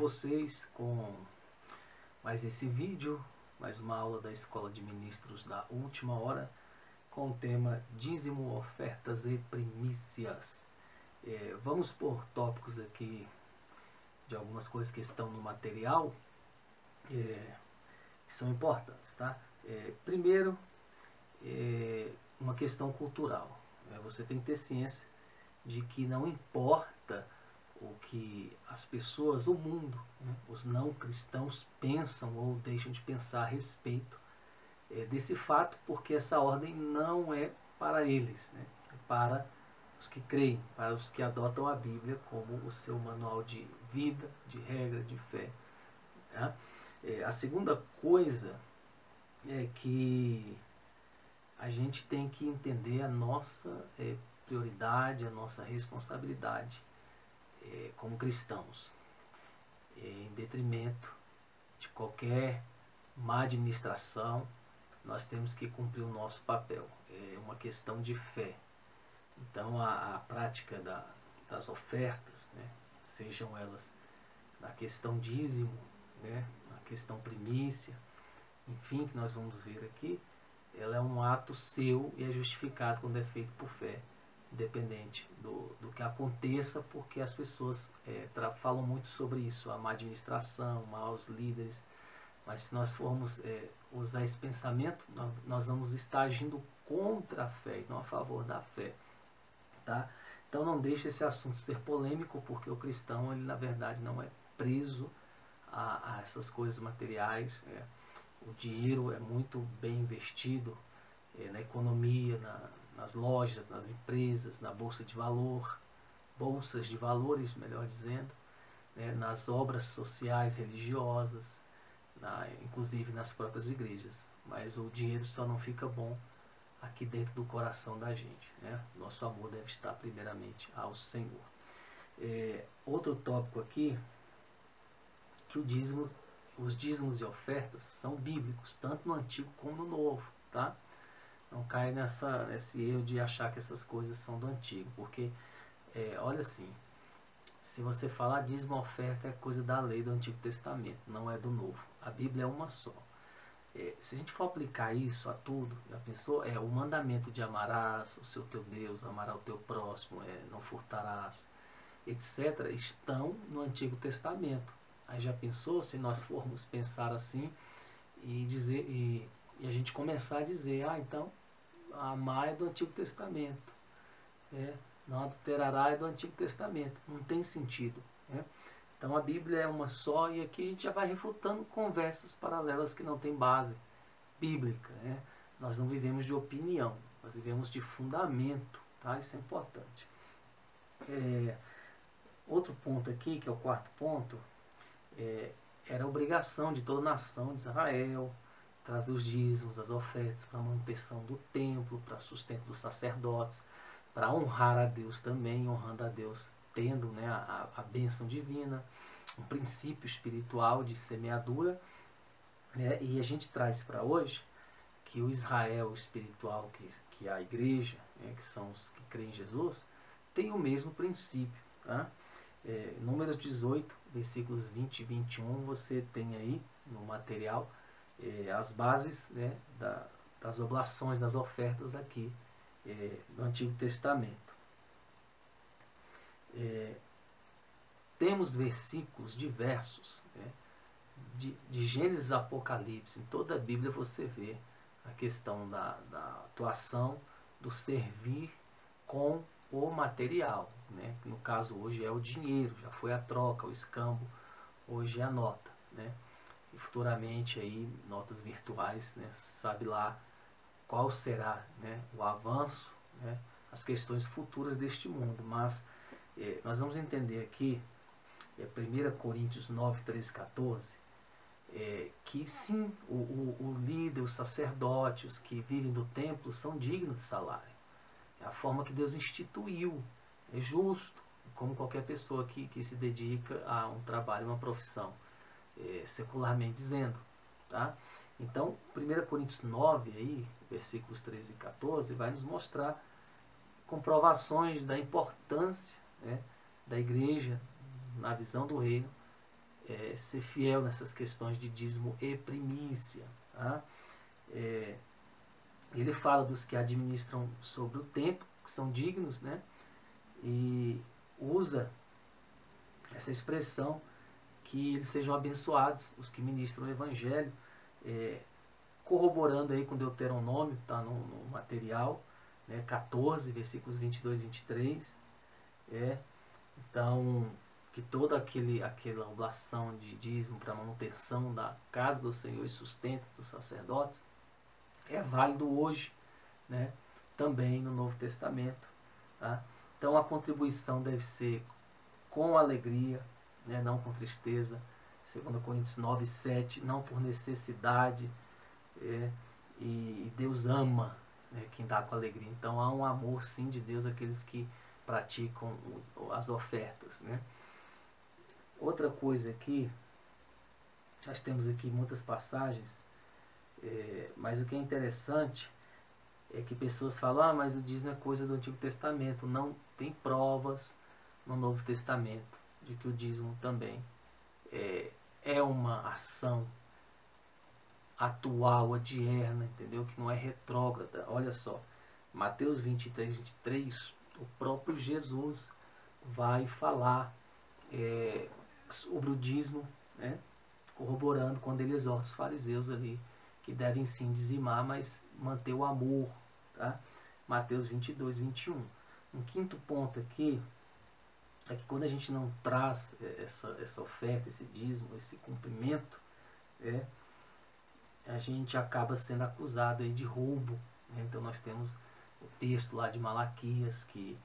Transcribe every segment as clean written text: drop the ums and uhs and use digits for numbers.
vocês com mais esse vídeo, mais uma aula da Escola de Ministros da Última Hora, com o tema dízimo, ofertas e primícias. Vamos por tópicos aqui de algumas coisas que estão no material, que são importantes, tá? Primeiro, uma questão cultural. Você tem que ter ciência de que não importa o que as pessoas, o mundo, os não cristãos pensam ou deixam de pensar a respeito desse fato, porque essa ordem não é para eles, é para os que creem, para os que adotam a Bíblia como o seu manual de vida, de regra, de fé. A segunda coisa é que a gente tem que entender a nossa prioridade, a nossa responsabilidade como cristãos, em detrimento de qualquer má administração. Nós temos que cumprir o nosso papel. É uma questão de fé. Então a prática das ofertas, sejam elas na questão dízimo, na questão primícia, enfim, que nós vamos ver aqui, ela é um ato seu e é justificado quando é feito por fé, independente do que aconteça, porque as pessoas falam muito sobre isso, a má administração, maus líderes, mas se nós formos usar esse pensamento, nós vamos estar agindo contra a fé e não a favor da fé. Tá? Então não deixe esse assunto ser polêmico, porque o cristão, ele na verdade não é preso a essas coisas materiais. O dinheiro é muito bem investido na economia, nas lojas, nas empresas, na bolsas de valores, melhor dizendo, nas obras sociais, religiosas, inclusive nas próprias igrejas. Mas o dinheiro só não fica bom aqui dentro do coração da gente. Nosso amor deve estar primeiramente ao Senhor. Outro tópico aqui, que os dízimos e ofertas são bíblicos, tanto no Antigo como no Novo, tá? Não cai nesse erro de achar que essas coisas são do Antigo, porque, olha assim, se você falar dízimo e oferta é coisa da lei do Antigo Testamento, não é do Novo. A Bíblia é uma só. Se a gente for aplicar isso a tudo, já pensou? O mandamento de amarás o seu teu Deus, amarás o teu próximo, não furtarás, etc., estão no Antigo Testamento. Aí já pensou se nós formos pensar assim e a gente começar a dizer, então amar é do Antigo Testamento, não adulterará é do Antigo Testamento, não tem sentido. Então a Bíblia é uma só, e aqui a gente já vai refutando conversas paralelas que não têm base bíblica. Nós não vivemos de opinião, nós vivemos de fundamento, tá? Isso é importante. Outro ponto aqui, que é o quarto ponto, era a obrigação de toda a nação de Israel trazer os dízimos, as ofertas para a manutenção do templo, para sustento dos sacerdotes, para honrar a Deus também, honrando a Deus, tendo a bênção divina, um princípio espiritual de semeadura. E a gente traz para hoje que o Israel espiritual, que é a igreja, que são os que creem em Jesus, tem o mesmo princípio. Tá? Números 18, versículos 20 e 21, você tem aí no material as bases das oblações, das ofertas aqui do Antigo Testamento. Temos versículos diversos, de Gênesis a Apocalipse. Em toda a Bíblia você vê a questão da atuação do servir com o material, que no caso hoje é o dinheiro, já foi a troca, o escambo, hoje é a nota, e futuramente aí notas virtuais, sabe lá qual será o avanço, as questões futuras deste mundo. Mas nós vamos entender aqui 1 Coríntios 9, 13, 14, que sim, o líder, os sacerdotes, os que vivem do templo são dignos de salário. É a forma que Deus instituiu, é justo, como qualquer pessoa que se dedica a um trabalho, uma profissão, secularmente dizendo. Tá? Então, 1 Coríntios 9, aí, versículos 13 e 14, vai nos mostrar comprovações da importância da igreja, na visão do reino, ser fiel nessas questões de dízimo e primícia. Tá? Ele fala dos que administram sobre o tempo, que são dignos, né? E usa essa expressão que eles sejam abençoados, os que ministram o Evangelho, corroborando aí com Deuteronômio, está no material, né, 14, versículos 22 e 23. Então, que toda aquela oblação de dízimo para manutenção da casa do Senhor e sustento dos sacerdotes é válido hoje, né, também no Novo Testamento. Tá? Então, a contribuição deve ser com alegria, né, não com tristeza. 2 Coríntios 9, 7, não por necessidade. E Deus ama, né, quem dá com alegria. Então, há um amor, sim, de Deus àqueles que praticam as ofertas, né? Outra coisa aqui, nós temos aqui muitas passagens, mas o que é interessante é que pessoas falam, mas o dízimo é coisa do Antigo Testamento. Não tem provas no Novo Testamento de que o dízimo também é uma ação atual, adierna, entendeu? Que não é retrógrada. Olha só, Mateus 23, 23, o próprio Jesus vai falar sobre o dízimo, né? Corroborando quando ele exorta os fariseus ali, que devem sim dizimar, mas manter o amor. Tá? Mateus 22, 21. Um quinto ponto aqui é que quando a gente não traz essa oferta, esse dízimo, esse cumprimento, a gente acaba sendo acusado aí de roubo. Né? Então nós temos o texto lá de Malaquias, que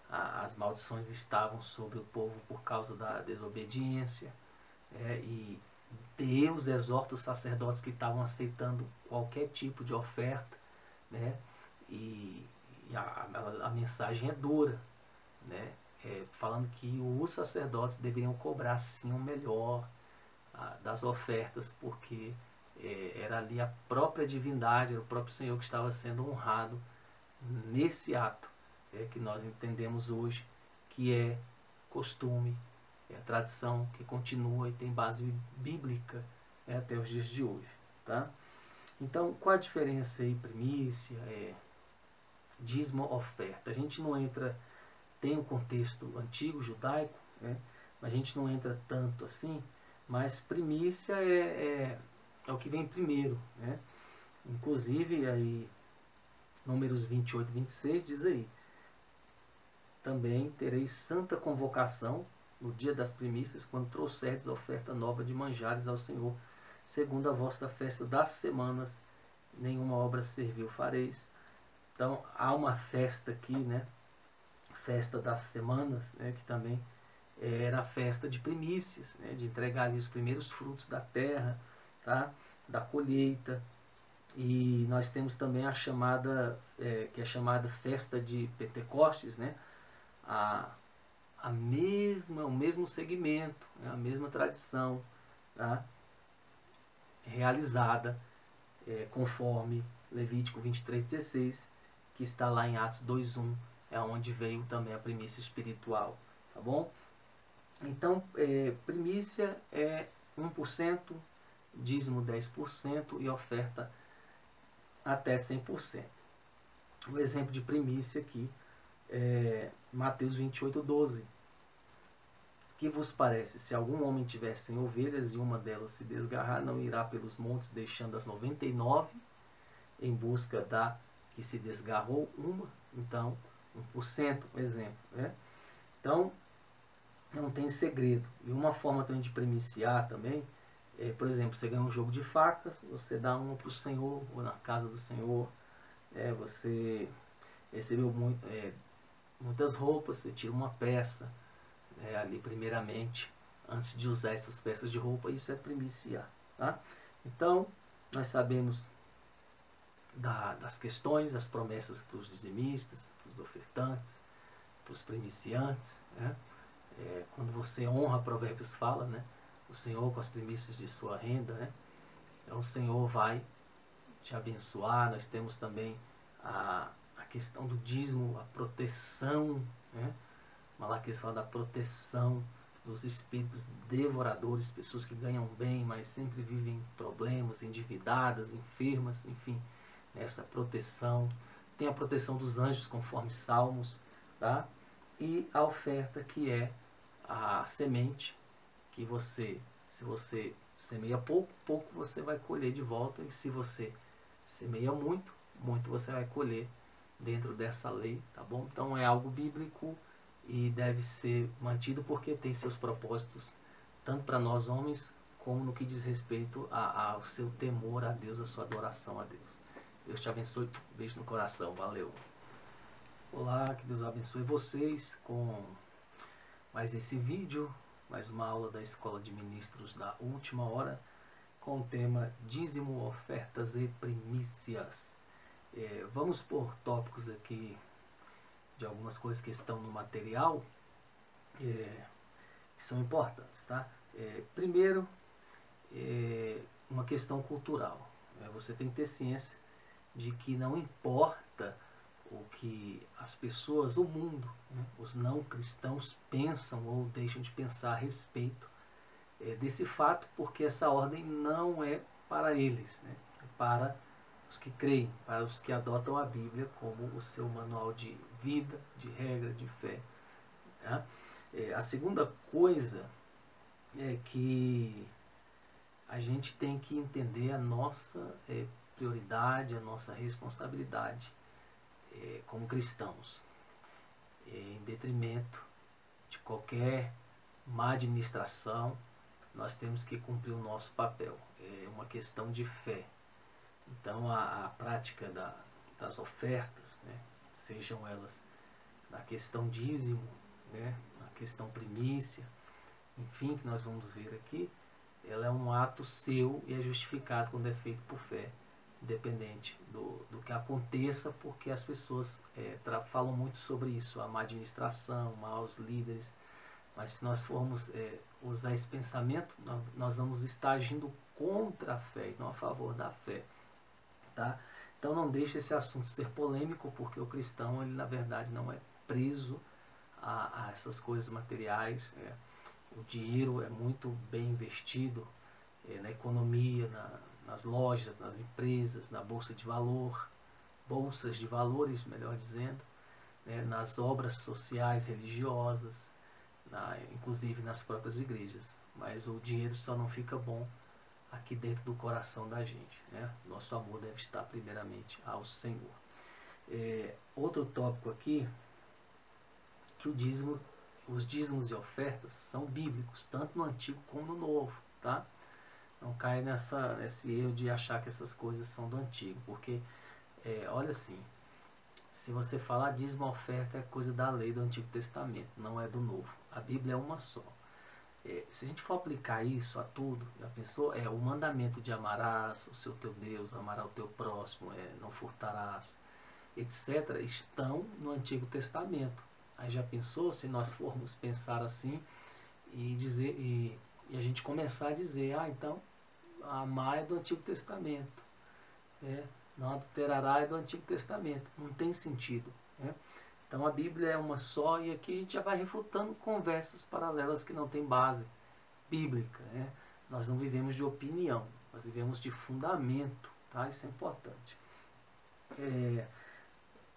as maldições estavam sobre o povo por causa da desobediência, e Deus exorta os sacerdotes que estavam aceitando qualquer tipo de oferta, né? E a mensagem é dura, né? Falando que os sacerdotes deveriam cobrar sim o melhor das ofertas, porque era ali a própria divindade, era o próprio Senhor que estava sendo honrado nesse ato, que nós entendemos hoje que é costume, é a tradição que continua e tem base bíblica até os dias de hoje. Tá? Então, qual a diferença aí, primícia, dízimo, oferta? A gente não entra, tem um contexto antigo, judaico, mas a gente não entra tanto assim, mas primícia é o que vem primeiro. Né? Inclusive, aí, Números 28 e 26 diz aí, também tereis santa convocação no dia das primícias, quando trouxerdes oferta nova de manjares ao Senhor, segundo a vossa festa das semanas, nenhuma obra servil fareis. Então, há uma festa aqui, né? Festa das semanas, né? Que também era a festa de primícias, né? De entregar ali os primeiros frutos da terra, tá? Da colheita. E nós temos também a chamada, que é chamada festa de Pentecostes, né? O mesmo segmento, né? A mesma tradição, tá? Realizada conforme Levítico 23:16, que está lá em Atos 2:1, é onde veio também a primícia espiritual, tá bom? Então, primícia é 1%, dízimo 10% e oferta até 100%. O exemplo de primícia aqui é Mateus 28:12. Que vos parece? Se algum homem tiver 100 ovelhas e uma delas se desgarrar, não irá pelos montes deixando as 99 em busca da que se desgarrou uma? Então, 1%, exemplo. Né? Então, não tem segredo. E uma forma também de primiciar também, por exemplo, você ganha um jogo de facas, você dá uma para o Senhor, ou na casa do Senhor. Você recebeu muitas roupas, você tira uma peça, ali primeiramente, antes de usar essas peças de roupa, isso é primiciar. Tá? Então, nós sabemos das questões, as promessas para os dizimistas, para os ofertantes, para os primiciantes. Né? Quando você honra, Provérbios fala, né? O Senhor com as primícias de sua renda, né? Então o Senhor vai te abençoar. Nós temos também a questão do dízimo, a proteção, né? Malaquias fala da proteção dos espíritos devoradores, pessoas que ganham bem, mas sempre vivem problemas, endividadas, enfermas, enfim, essa proteção. Tem a proteção dos anjos, conforme Salmos, tá? E a oferta, que é a semente, que você, se você semeia pouco, pouco você vai colher de volta, e se você semeia muito, muito você vai colher dentro dessa lei, tá bom? Então é algo bíblico e deve ser mantido porque tem seus propósitos, tanto para nós homens, como no que diz respeito ao seu temor a Deus, a sua adoração a Deus. Deus te abençoe, beijo no coração, valeu. Olá, que Deus abençoe vocês com mais esse vídeo, mais uma aula da Escola de Ministros da Última Hora, com o tema dízimo, ofertas e primícias. Vamos por tópicos aqui de algumas coisas que estão no material, que são importantes, tá? Primeiro, uma questão cultural. Você tem que ter ciência de que não importa o que as pessoas, o mundo, os não cristãos pensam ou deixam de pensar a respeito desse fato, porque essa ordem não é para eles, é para os que creem, para os que adotam a Bíblia como o seu manual de vida, de regra, de fé. A segunda coisa é que a gente tem que entender a nossa prioridade, a nossa responsabilidade como cristãos, em detrimento de qualquer má administração. Nós temos que cumprir o nosso papel. É uma questão de fé. Então a prática das ofertas, sejam elas na questão dízimo, na questão primícia, enfim, que nós vamos ver aqui, ela é um ato seu e é justificado quando é feito por fé, independente do que aconteça, porque as pessoas falam muito sobre isso, a má administração, maus líderes, mas se nós formos usar esse pensamento, nós vamos estar agindo contra a fé e não a favor da fé. Tá? Então não deixe esse assunto ser polêmico, porque o cristão, ele na verdade não é preso a essas coisas materiais. O dinheiro é muito bem investido na economia, nas lojas, nas empresas, na bolsa de bolsas de valores, melhor dizendo, nas obras sociais, religiosas, inclusive nas próprias igrejas. Mas o dinheiro só não fica bom aqui dentro do coração da gente. Nosso amor deve estar primeiramente ao Senhor. Outro tópico aqui, que os dízimos e ofertas são bíblicos, tanto no Antigo como no Novo. Tá? Não cai nesse erro de achar que essas coisas são do Antigo, porque, olha assim, se você falar dízimo e oferta é coisa da lei do Antigo Testamento, não é do Novo. A Bíblia é uma só. Se a gente for aplicar isso a tudo, já pensou? O mandamento de amarás o seu teu Deus, amarás o teu próximo, não furtarás, etc., estão no Antigo Testamento. Aí já pensou se nós formos pensar assim e a gente começar a dizer, então amar é do Antigo Testamento, não adulterará é do Antigo Testamento. Não tem sentido. Então a Bíblia é uma só, e aqui a gente já vai refutando conversas paralelas que não têm base bíblica. Nós não vivemos de opinião, nós vivemos de fundamento. Tá? Isso é importante.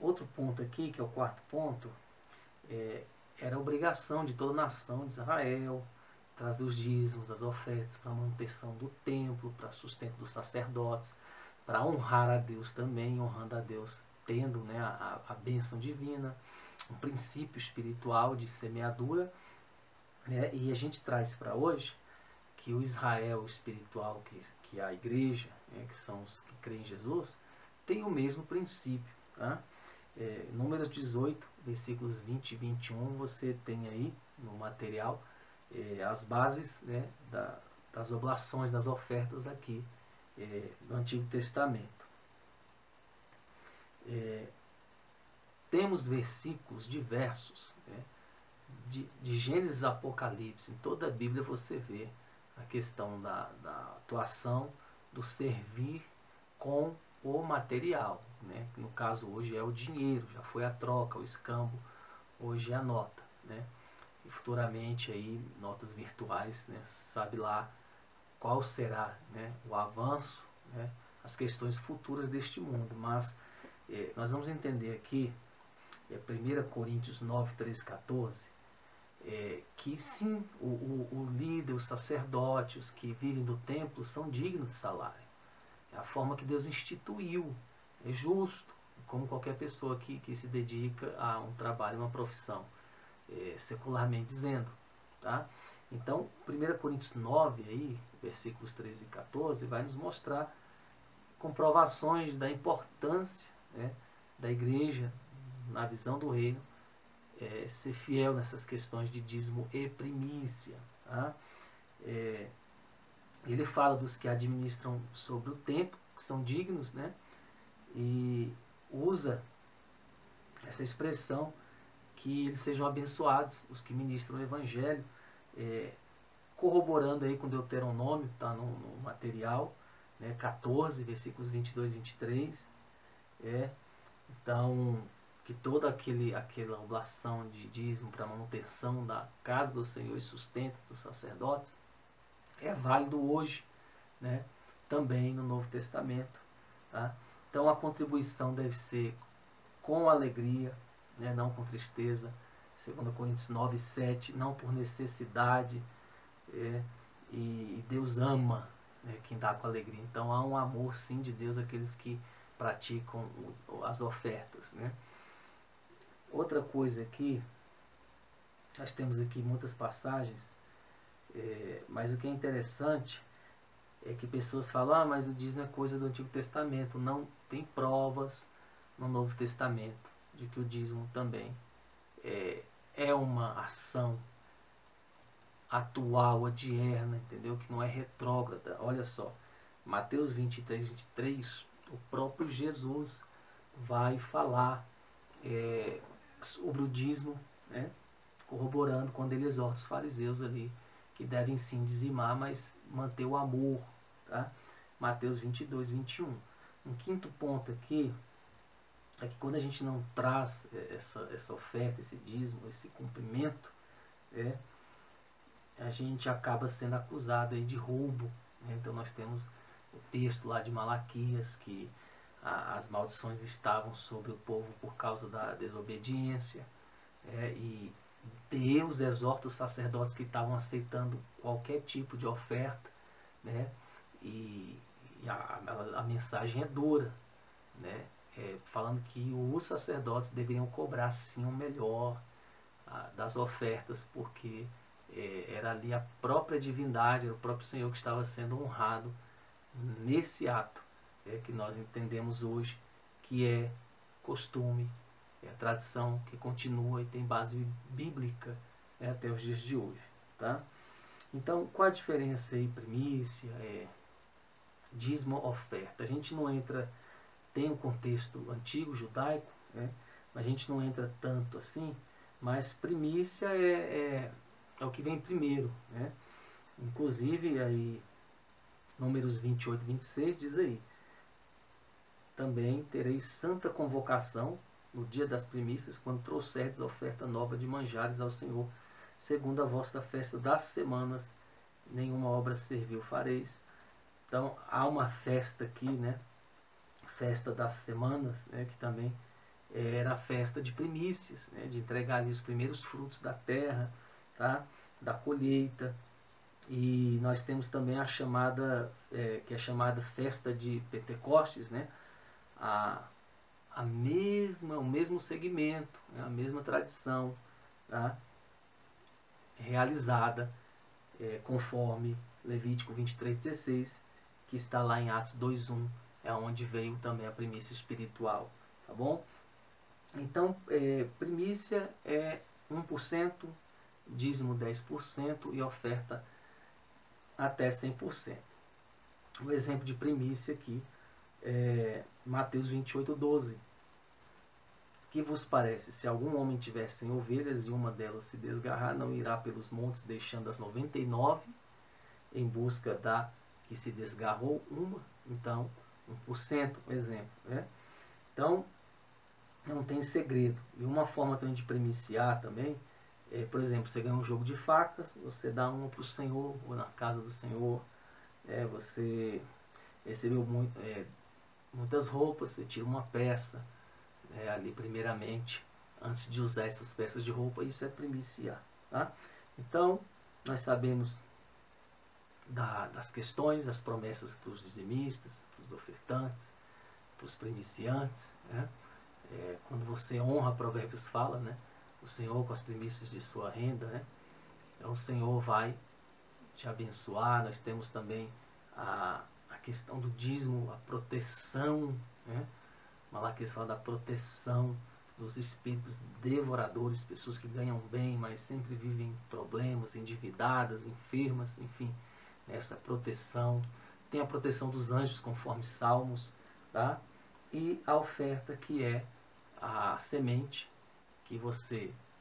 Outro ponto aqui, que é o quarto ponto, era a obrigação de toda a nação de Israel trazer os dízimos, as ofertas para a manutenção do templo, para sustento dos sacerdotes, para honrar a Deus também, honrando a Deus, tendo a bênção divina, um princípio espiritual de semeadura. E a gente traz para hoje que o Israel espiritual, que é a igreja, que são os que creem em Jesus, tem o mesmo princípio. Tá? Números 18, versículos 20 e 21, você tem aí no material as bases das oblações, das ofertas aqui no Antigo Testamento. Temos versículos diversos, de Gênesis a Apocalipse. Em toda a Bíblia você vê a questão da atuação do servir com o material, que no caso hoje é o dinheiro, já foi a troca, o escambo, hoje é a nota. e futuramente aí notas virtuais, né, sabe lá qual será, né, o avanço, né, as questões futuras deste mundo. Mas nós vamos entender aqui, 1 Coríntios 9, 13, 14, que sim, o líder, os sacerdotes, os que vivem do templo são dignos de salário. É a forma que Deus instituiu, é justo, como qualquer pessoa que se dedica a um trabalho, uma profissão, secularmente dizendo. Tá? Então, 1 Coríntios 9, aí, versículos 13 e 14, vai nos mostrar comprovações da importância, né, da igreja, na visão do reino, ser fiel nessas questões de dízimo e primícia. Tá? Ele fala dos que administram sobre o templo, que são dignos, né, e usa essa expressão que eles sejam abençoados, os que ministram o evangelho, corroborando aí com Deuteronômio, está no material, né, 14, versículos 22 e 23. Então, que toda aquela oblação de dízimo para manutenção da casa do Senhor e sustento dos sacerdotes é válido hoje, né, também no Novo Testamento. Tá? Então, a contribuição deve ser com alegria, né, não com tristeza. 2 Coríntios 9, 7, não por necessidade. E Deus ama, né, quem dá com alegria. Então há um amor sim de Deus àqueles que praticam as ofertas, né? Outra coisa aqui, nós temos aqui muitas passagens, mas o que é interessante é que pessoas falam, mas o dízimo é coisa do Antigo Testamento. Não tem provas no Novo Testamento de que o dízimo também é uma ação atual, adierna, entendeu? Que não é retrógrada. Olha só, Mateus 23, 23, o próprio Jesus vai falar sobre o dízimo, né? Corroborando quando ele exorta os fariseus ali, que devem sim dizimar, mas manter o amor. Tá? Mateus 22, 21. Um quinto ponto aqui é que quando a gente não traz essa oferta, esse dízimo, esse cumprimento, a gente acaba sendo acusado aí de roubo. Né? Então nós temos o texto lá de Malaquias, que as maldições estavam sobre o povo por causa da desobediência, e Deus exorta os sacerdotes que estavam aceitando qualquer tipo de oferta, né? E a mensagem é dura, né? Falando que os sacerdotes deveriam cobrar sim o melhor das ofertas, porque era ali a própria divindade, era o próprio Senhor que estava sendo honrado nesse ato, que nós entendemos hoje que é costume, é a tradição que continua e tem base bíblica, até os dias de hoje. Tá? Então, qual a diferença aí, primícia, dízimo, oferta? A gente não entra, tem um contexto antigo, judaico, né? A gente não entra tanto assim, mas primícia é o que vem primeiro, né? Inclusive, aí, Números 28 e 26 diz aí: também tereis santa convocação no dia das primícias, quando trouxerdes a oferta nova de manjares ao Senhor, segundo a vossa festa das semanas, nenhuma obra servil fareis. Então, há uma festa aqui, né? Festa das semanas, né? Que também era a festa de primícias, né? De entregar ali os primeiros frutos da terra, tá? Da colheita. E nós temos também a chamada, que é chamada festa de Pentecostes, né? O mesmo segmento, né? A mesma tradição, tá? Realizada conforme Levítico 23:16, que está lá em Atos 2:1, é onde veio também a primícia espiritual, tá bom? Então, primícia é 1%, dízimo 10% e oferta até 100%. O exemplo de primícia aqui é Mateus 28:12. Que vos parece? Se algum homem tiver 100 ovelhas e uma delas se desgarrar, não irá pelos montes deixando as 99 em busca da que se desgarrou uma? Então, 1%, um exemplo. Né? Então, não tem segredo. E uma forma também de primiciar também Por exemplo, você ganha um jogo de facas, você dá uma para o Senhor, ou na casa do Senhor. Você recebeu muitas roupas, você tira uma peça, ali primeiramente, antes de usar essas peças de roupa. Isso é primiciar, tá? Então, nós sabemos das questões, das promessas para os dizimistas, para os ofertantes, para os primiciantes, né? Quando você honra, Provérbios fala, né? O Senhor com as primícias de sua renda, né? Então o Senhor vai te abençoar. Nós temos também a questão do dízimo, a proteção, né? Malaquias fala da proteção dos espíritos devoradores, pessoas que ganham bem, mas sempre vivem em problemas, endividadas, enfermas, enfim, essa proteção. Tem a proteção dos anjos, conforme Salmos, tá? E a oferta, que é a semente, que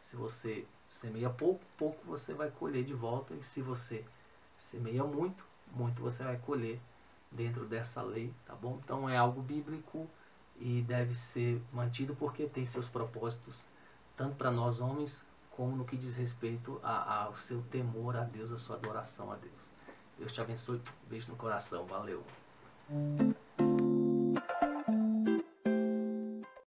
se você semeia pouco, pouco você vai colher de volta, e se você semeia muito, muito você vai colher dentro dessa lei, tá bom? Então é algo bíblico e deve ser mantido, porque tem seus propósitos, tanto para nós homens, como no que diz respeito ao seu temor a Deus, a sua adoração a Deus. Deus te abençoe, beijo no coração, valeu!